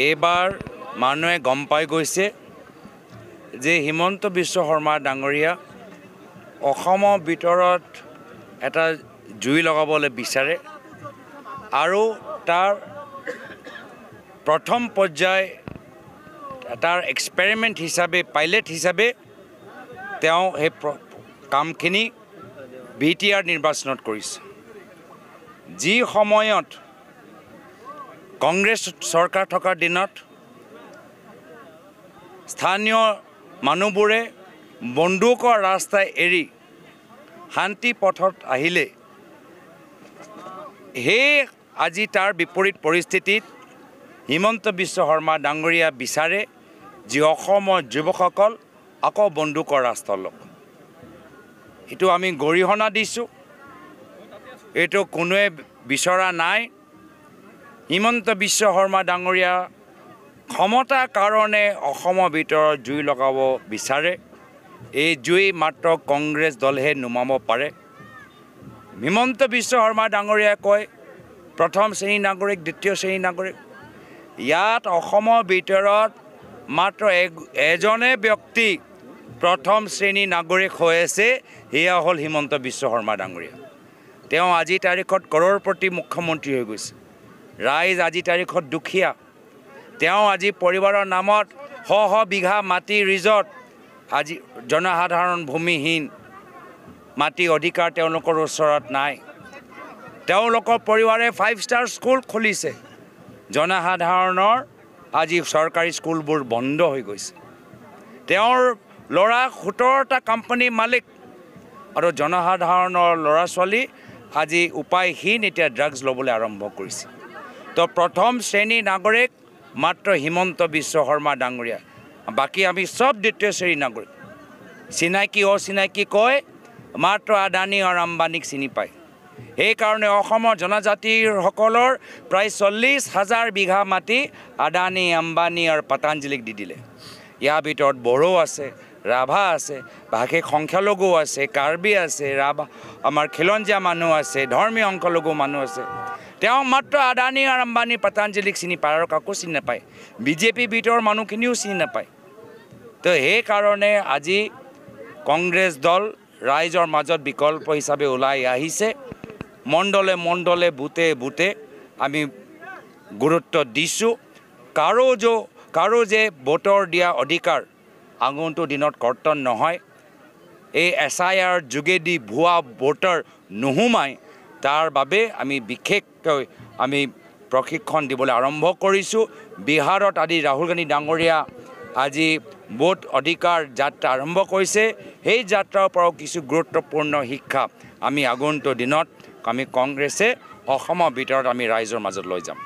এইবাৰ মানুহে গম পাই গৈছে যে হিমন্ত বিশ্ব শৰ্মা ডাঙৰীয়া অসমৰ ভিতৰত এটা জুই লগাবলৈ বিচাৰে আৰু তাৰ প্ৰথম পৰ্যায় তাৰ এক্সপেৰিমেণ্ট হিচাপে পাইলট হিচাপে তেওঁ সেই কামখিনি BTR নিৰ্বাচনত কৰিছে যি সময়ত কংগ্ৰেছ চৰকাৰ থকাৰ দিনত স্থানীয় মানুহবোৰে বন্দুকৰ ৰাস্তা এৰি শান্তি পথত আহিলে হে আজি তাৰ বিপৰীত পৰিস্থিতিত হিমন্ত বিশ্ব শৰ্মা ডাঙৰীয়া বিচাৰে যে অসমৰ যুৱকসকল আকৌ বন্দুকৰ ৰাস্তা লওক এটো আমি গৰিহণা দিছো এটো কোনোৱে বিচৰা নাই হিমন্ত বিশ্ব শৰ্মা ডাঙৰীয়া ক্ষমতাৰ কাৰণে অসমৰ ভিতৰত জুই লগাব বিচাৰে এই জুই মাত্ৰ কংগ্ৰেছ দলহে নুমাব পাৰে হিমন্ত বিশ্ব শৰ্মা ডাঙৰীয়া কয় প্ৰথম শ্ৰেণী নাগৰিক দ্বিতীয় শ্ৰেণী নাগৰিক ইয়াত অসমৰ ভিতৰত মাত্ৰ এজনে ব্যক্তি প্ৰথম শ্ৰেণী নাগৰিক হৈ আছে এয়া হ'ল হিমন্ত বিশ্ব শৰ্মা ডাঙৰীয়া তেওঁ আজি তাৰিখত কৰৰপতি মুখ্যমন্ত্ৰী হৈ গৈছে ৰাইজ আজি তাৰিখত দুখীয়া তেওঁ আজি পৰিবাৰৰ নামত শ বিঘা মাটি ৰিজৰ্ট আজি জনসাধাৰণ ভূমিহীন মাটি অধিকাৰ তেওঁলোকৰ ওচৰত নাই তেওঁলোকৰ পৰিবাৰে 5 ষ্টাৰ স্কুল খুলিছে জনসাধাৰণৰ আজি চৰকাৰী স্কুলবোৰ বন্ধ হৈ গৈছে তেওঁৰ ল'ৰা 17টা কোম্পানী মালিক আৰু জনসাধাৰণৰ ল'ৰা ছোৱালী আজি উপায়হীন এতিয়া ড্ৰাগছ ল'বলৈ আৰম্ভ কৰিছে তো প্ৰথম শ্ৰেণী নাগৰিক মাত্ৰ হিমন্ত বিশ্ব শৰ্মা ডাঙৰীয়া বাকি আমি সব দ্বিতীয় শ্ৰেণী নাগৰিক চিনাকি অচিনাকি কয় মাত্ৰ আদানী আৰু আম্বানীক চিনি পায় এই কাৰণে অসমৰ জনজাতিসকলৰ প্ৰায় 40,000 বিঘা মাটি আদানী আম্বানী আৰু পতঞ্জলিক দি দিলে ইয়াৰ ভিতৰত বড়ো আছে ৰাভা আছে ভাষে সংখ্যালঘু আছে কাৰ্বি আছে ৰাভা আমাৰ খিলঞ্জীয়া মানুহ আছে ধৰ্মীয় সংখ্যালঘু মানুহ আছে তেওঁ মাত্ৰ আদানী আৰু আম্বানী পতঞ্জলিক চিনি পায় আৰু কাকো চিনি নাপায় বিজেপি ভিতৰৰ মানুহখিনিও চিনি নাপায় তো সেই কাৰণে আজি কংগ্ৰেছ দল ৰাইজৰ মাজত বিকল্প হিচাপে ওলাই আহিছে মণ্ডলে মণ্ডলে বুতে বুতে আমি গুৰুত্ব দিছোঁ কাৰো যে ভোটৰ দিয়া অধিকাৰ আগন্তুক দিনত কৰ্তন নহয় এই SIR যোগেদি ভুৱা ভোটাৰ নোহোমাই তাৰ বাবে আমি বিশেষকৈ আমি প্ৰশিক্ষণ দিবলৈ আৰম্ভ কৰিছোঁ বিহাৰত আদি ৰাহুল গান্ধী ডাঙৰীয়া আজি ভোট অধিকাৰ যাত্ৰা আৰম্ভ কৰিছে সেই যাত্ৰাৰ পৰাও কিছু গুৰুত্বপূৰ্ণ শিক্ষা আমি আগন্তুক দিনত আমি কংগ্ৰেছে অসমৰ ভিতৰত আমি ৰাইজৰ মাজত লৈ যাম